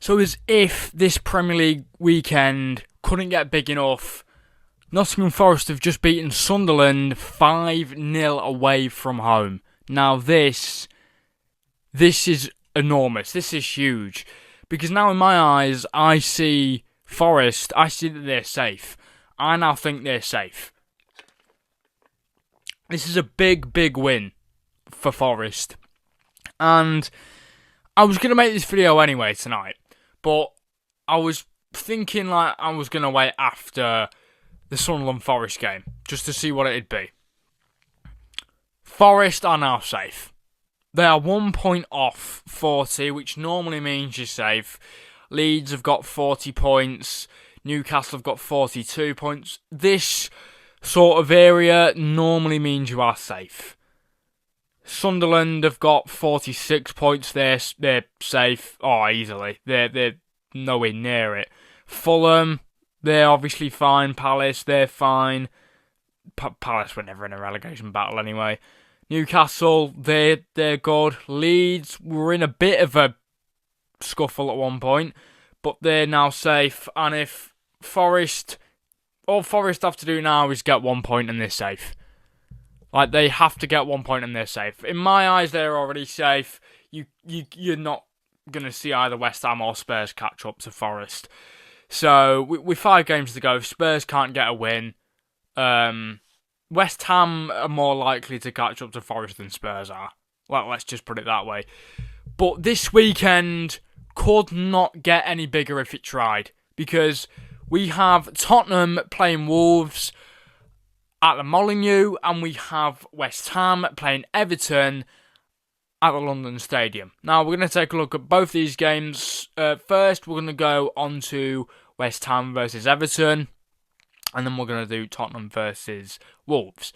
So as if this Premier League weekend couldn't get big enough, Nottingham Forest have just beaten Sunderland 5-0 away from home. Now this is enormous. This is huge. Because now in my eyes, I see Forest, I see that they're safe. I now think they're safe. This is a big, big win for Forest. And I was going to make this video anyway tonight. But I was thinking like I was going to wait after the Sunderland Forest game. Just to see what it'd be. Forest are now safe. They are 1 point off 40, which normally means you're safe. Leeds have got 40 points. Newcastle have got 42 points. This sort of area normally means you are safe. Sunderland have got 46 points. They're safe. Oh, easily. They're nowhere near it. Fulham, they're obviously fine. Palace, they're fine. Palace were never in a relegation battle anyway. Newcastle, they're good. Leeds were in a bit of a scuffle at one point, but they're now safe. And if Forest, all Forest have to do now is get 1 point and they're safe. Like, they have to get 1 point and they're safe. In my eyes, they're already safe. You're not going to see either West Ham or Spurs catch up to Forest. So, with 5 games to go, if Spurs can't get a win, West Ham are more likely to catch up to Forest than Spurs are. Well, let's just put it that way. But this weekend could not get any bigger if it tried. Because we have Tottenham playing Wolves at the Molineux, and we have West Ham playing Everton at the London Stadium. Now, we're going to take a look at both these games. First, we're going to go on to West Ham versus Everton, and then we're going to do Tottenham versus Wolves.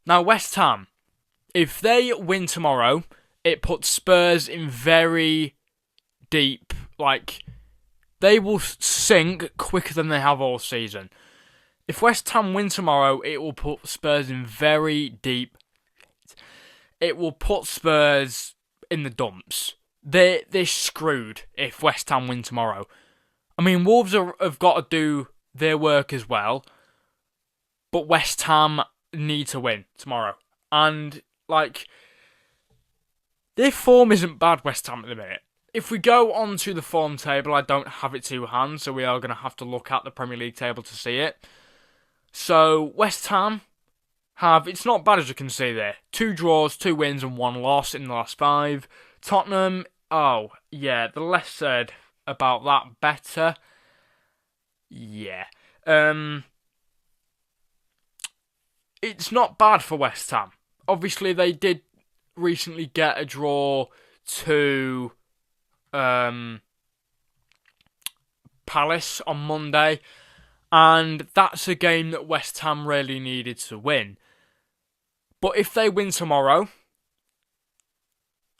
Now, West Ham, if they win tomorrow, it puts Spurs in very deep, like, they will sink quicker than they have all season. If West Ham win tomorrow, it will put Spurs in very deep. It will put Spurs in the dumps. They're screwed if West Ham win tomorrow. I mean, Wolves have got to do their work as well. But West Ham need to win tomorrow. And, like, their form isn't bad, West Ham, at the minute. If we go on to the form table, I don't have it to hand, so we are going to have to look at the Premier League table to see it. So, West Ham have, it's not bad as you can see there. 2 draws, 2 wins and 1 loss in the last 5. Tottenham, oh, yeah, the less said about that, better. Yeah. It's not bad for West Ham. Obviously, they did recently get a draw to Palace on Monday. And that's a game that West Ham really needed to win. But if they win tomorrow,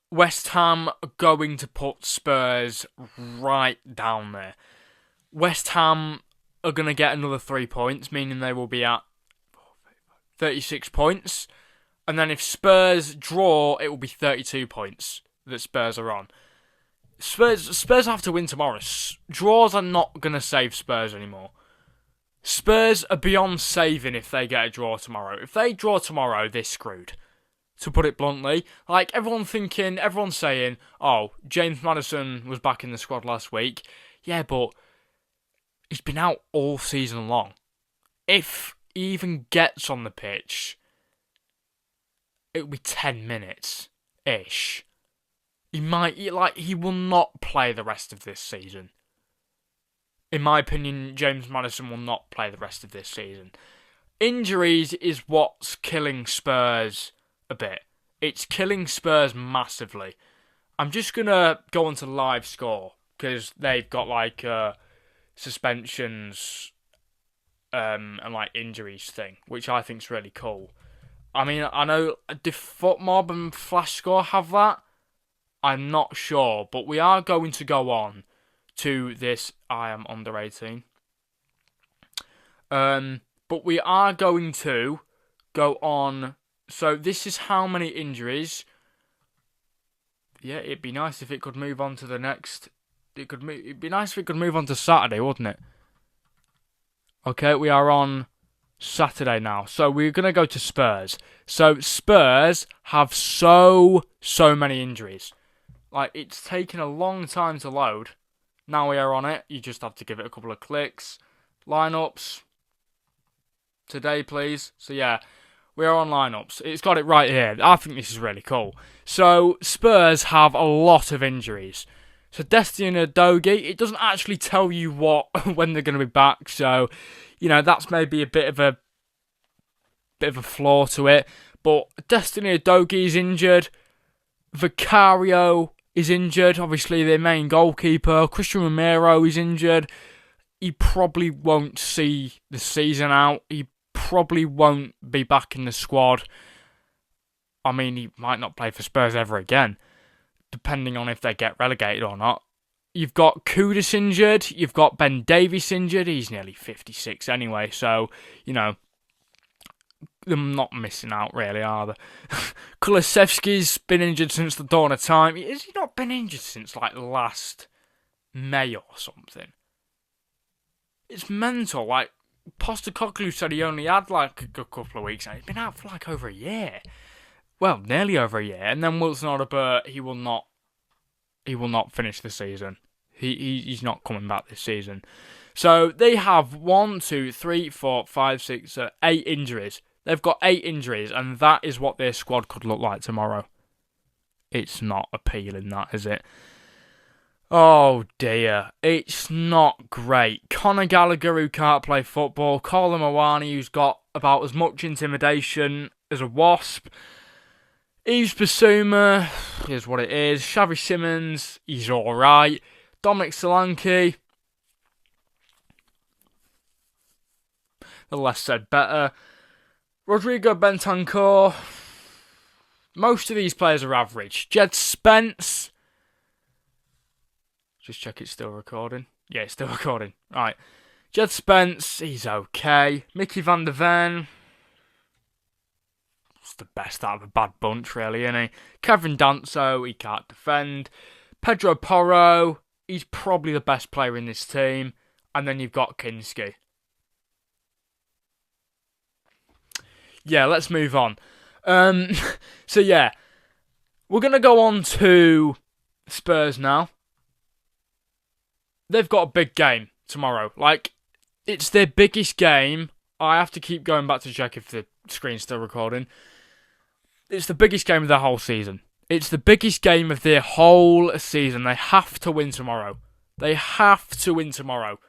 West Ham are going to put Spurs right down there. West Ham are going to get another 3 points, meaning they will be at 36 points. And then if Spurs draw, it will be 32 points that Spurs are on. Spurs have to win tomorrow. Draws are not going to save Spurs anymore. Spurs are beyond saving if they get a draw tomorrow. If they draw tomorrow, they're screwed. To put it bluntly. Like, everyone's saying, oh, James Maddison was back in the squad last week. Yeah, but he's been out all season long. If he even gets on the pitch, it'll be 10 minutes-ish. He will not play the rest of this season. In my opinion, James Maddison will not play the rest of this season. Injuries is what's killing Spurs a bit. It's killing Spurs massively. I'm just going to go on to live score, because they've got, like, suspensions and, like, injuries thing, which I think's really cool. I mean, I know, do FootMob and Flash Score have that? I'm not sure, but we are going to go on to this. I am under 18. But we are going to go on. So this is how many injuries. Yeah, it'd be nice if it could move on to the next It'd be nice if it could move on to Saturday, wouldn't it? Okay, we are on Saturday now. So we're going to go to Spurs. So Spurs have so many injuries. Like, it's taken a long time to load. Now we are on it. You just have to give it a couple of clicks. Lineups. Today, please. So yeah, we are on lineups. It's got it right here. I think this is really cool. So Spurs have a lot of injuries. So Destiny and Udogie, it doesn't actually tell you when they're going to be back. So, that's maybe a bit of a flaw to it. But Destiny Udogie is injured. Vicario is injured. Obviously, their main goalkeeper. Christian Romero is injured. He probably won't see the season out. He probably won't be back in the squad. I mean, he might not play for Spurs ever again, depending on if they get relegated or not. You've got Kudus injured. You've got Ben Davies injured. He's nearly 56 anyway, so, they're not missing out, really, are they? Kulusevski's been injured since the dawn of time. Has he not been injured since, last May or something? It's mental. Postecoglou said he only had, a couple of weeks, and he's been out for, over a year. Well, nearly over a year. And then Wilson Odobert, he will not finish the season. He's not coming back this season. So they have 8 injuries. They've got 8 injuries, and that is what their squad could look like tomorrow. It's not appealing, that, is it? Oh dear, it's not great. Conor Gallagher, who can't play football. Colin Mawani, who's got about as much intimidation as a wasp. Yves Bissouma is what it is. Xavi Simons, he's alright. Dominic Solanke, the less said better. Rodrigo Bentancur, most of these players are average. Jed Spence, just check it's still recording. Yeah, it's still recording. Right. Jed Spence, he's okay. Mickey van der Ven, it's the best out of a bad bunch, really, isn't he? Kevin Danso, he can't defend. Pedro Porro, he's probably the best player in this team. And then you've got Kinski. Yeah, let's move on. So yeah, we're going to go on to Spurs now. They've got a big game tomorrow. It's their biggest game. I have to keep going back to check if the screen's still recording. It's the biggest game of their whole season. It's the biggest game of their whole season. They have to win tomorrow. They have to win tomorrow.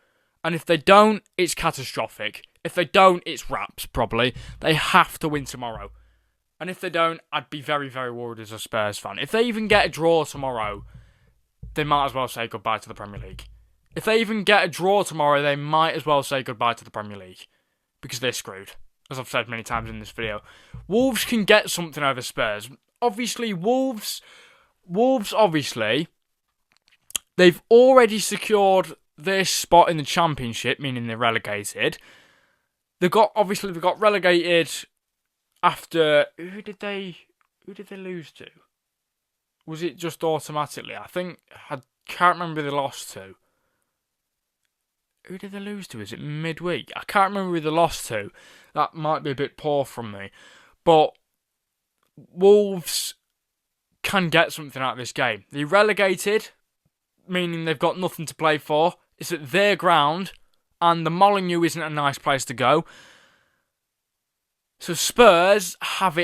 And if they don't, it's catastrophic. If they don't, it's wraps, probably. They have to win tomorrow. And if they don't, I'd be very, very worried as a Spurs fan. If they even get a draw tomorrow, they might as well say goodbye to the Premier League. If they even get a draw tomorrow, they might as well say goodbye to the Premier League. Because they're screwed, as I've said many times in this video. Wolves can get something over Spurs. Obviously, Wolves, obviously, they've already secured their spot in the Championship, meaning they're relegated. They've got relegated after... Who did they lose to? Was it just automatically? I can't remember who they lost to. Who did they lose to? Is it midweek? I can't remember who they lost to. That might be a bit poor from me. But Wolves can get something out of this game. They're relegated, meaning they've got nothing to play for. It's at their ground, and the Molineux isn't a nice place to go. So Spurs have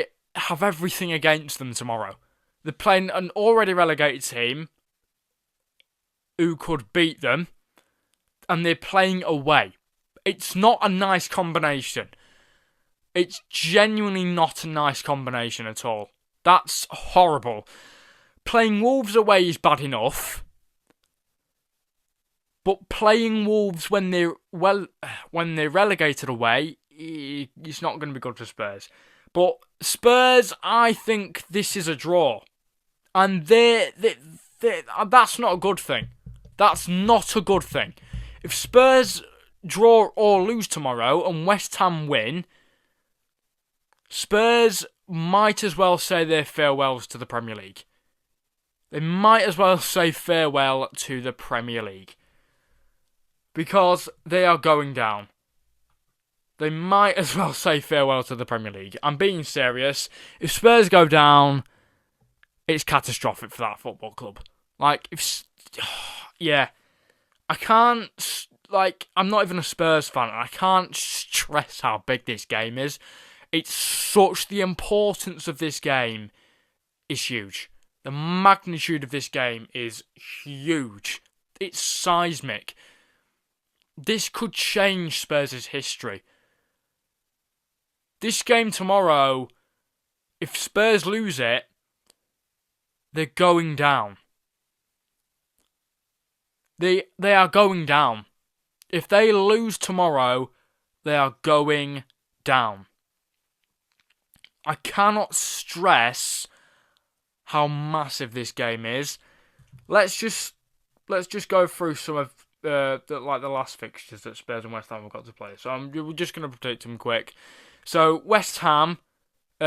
everything against them tomorrow. They're playing an already relegated team who could beat them, and they're playing away. It's not a nice combination. It's genuinely not a nice combination at all. That's horrible. Playing Wolves away is bad enough, but playing Wolves when they're relegated away, it's not going to be good for Spurs. But Spurs, I think this is a draw, and that's not a good thing. That's not a good thing. If Spurs draw or lose tomorrow and West Ham win, Spurs might as well say their farewells to the Premier League. They might as well say farewell to the Premier League. Because they are going down. They might as well say farewell to the Premier League. I'm being serious. If Spurs go down, it's catastrophic for that football club. Like, yeah. I can't, I'm not even a Spurs fan, and I can't stress how big this game is. It's such, the importance of this game is huge. The magnitude of this game is huge. It's seismic. This could change Spurs' history. This game tomorrow, if Spurs lose it, they're going down. They are going down. If they lose tomorrow, they are going down. I cannot stress how massive this game is. Let's just go through some of the last fixtures that Spurs and West Ham have got to play. So we're just going to predict them quick. So West Ham,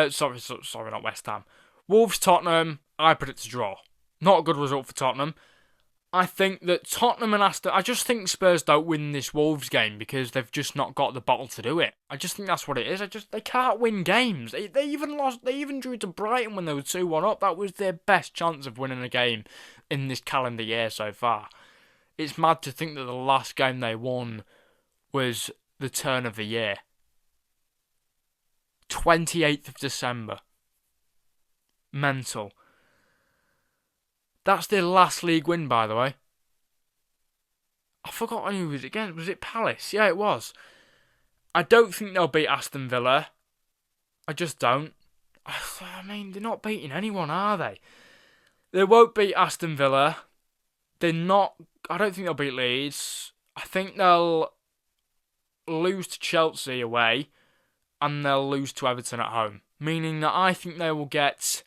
sorry, not West Ham. Wolves, Tottenham. I predict a draw. Not a good result for Tottenham. I think that Tottenham and Aston... I just think Spurs don't win this Wolves game because they've just not got the bottle to do it. I just think that's what it is. They can't win games. They even drew to Brighton when they were 2-1 up. That was their best chance of winning a game in this calendar year so far. It's mad to think that the last game they won was the turn of the year. 28th of December. Mental. That's their last league win, by the way. I forgot who it was again. Was it Palace? Yeah, it was. I don't think they'll beat Aston Villa. I just don't. I mean, they're not beating anyone, are they? They won't beat Aston Villa. They're not... I don't think they'll beat Leeds. I think they'll lose to Chelsea away, and they'll lose to Everton at home. Meaning that I think they will get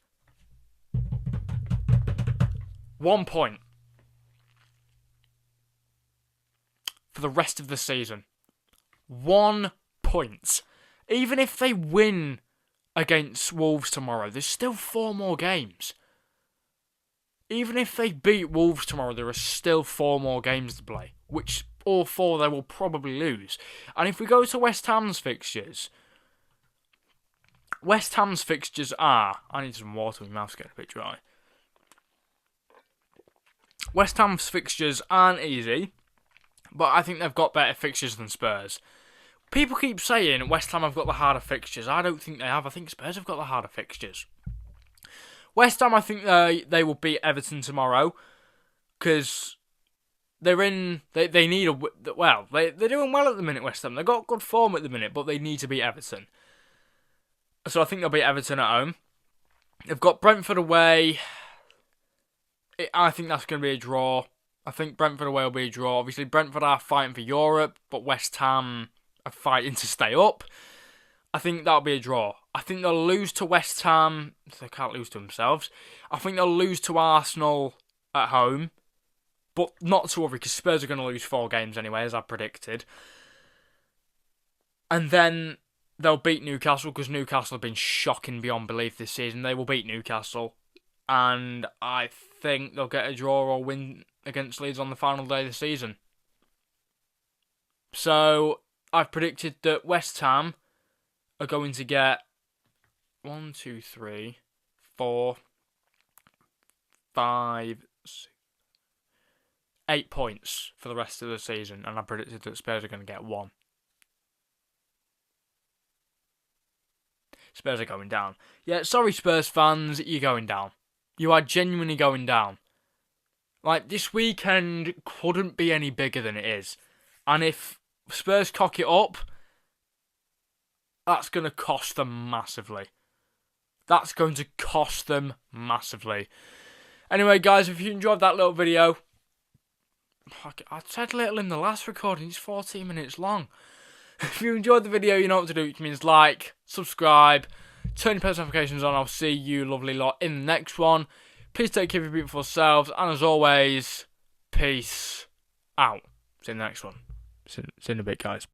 1 point for the rest of the season. 1 point. Even if they win against Wolves tomorrow, there's still 4 more games. Even if they beat Wolves tomorrow, there are still 4 more games to play, which all 4 they will probably lose. And if we go to West Ham's fixtures, are... I need some water, my mouth's getting a bit dry. West Ham's fixtures aren't easy, but I think they've got better fixtures than Spurs. People keep saying West Ham have got the harder fixtures. I don't think they have. I think Spurs have got the harder fixtures. West Ham, I think they will beat Everton tomorrow, because they're in... They need a... Well, they're doing well at the minute, West Ham. They've got good form at the minute, but they need to beat Everton. So I think they'll beat Everton at home. They've got Brentford away. I think that's going to be a draw. I think Brentford away will be a draw. Obviously, Brentford are fighting for Europe, but West Ham are fighting to stay up. I think that'll be a draw. I think they'll lose to West Ham. They can't lose to themselves. I think they'll lose to Arsenal at home, but not to worry, because Spurs are going to lose 4 games anyway, as I predicted. And then they'll beat Newcastle, because Newcastle have been shocking beyond belief this season. They will beat Newcastle. And I think they'll get a draw or win against Leeds on the final day of the season. So I've predicted that West Ham are going to get 1, 2, 3, 4, 5, 6, 8 points for the rest of the season, and I predicted that Spurs are going to get 1. Spurs are going down. Yeah, sorry Spurs fans, you're going down. You are genuinely going down. Like, this weekend couldn't be any bigger than it is. And if Spurs cock it up, that's going to cost them massively. That's going to cost them massively. Anyway, guys, if you enjoyed that little video... I said little in the last recording, it's 14 minutes long. If you enjoyed the video, you know what to do, which means like, subscribe, turn your post notifications on. I'll see you lovely lot in the next one. Please take care of your beautiful selves, and as always, peace out. See you in the next one. See you in a bit, guys.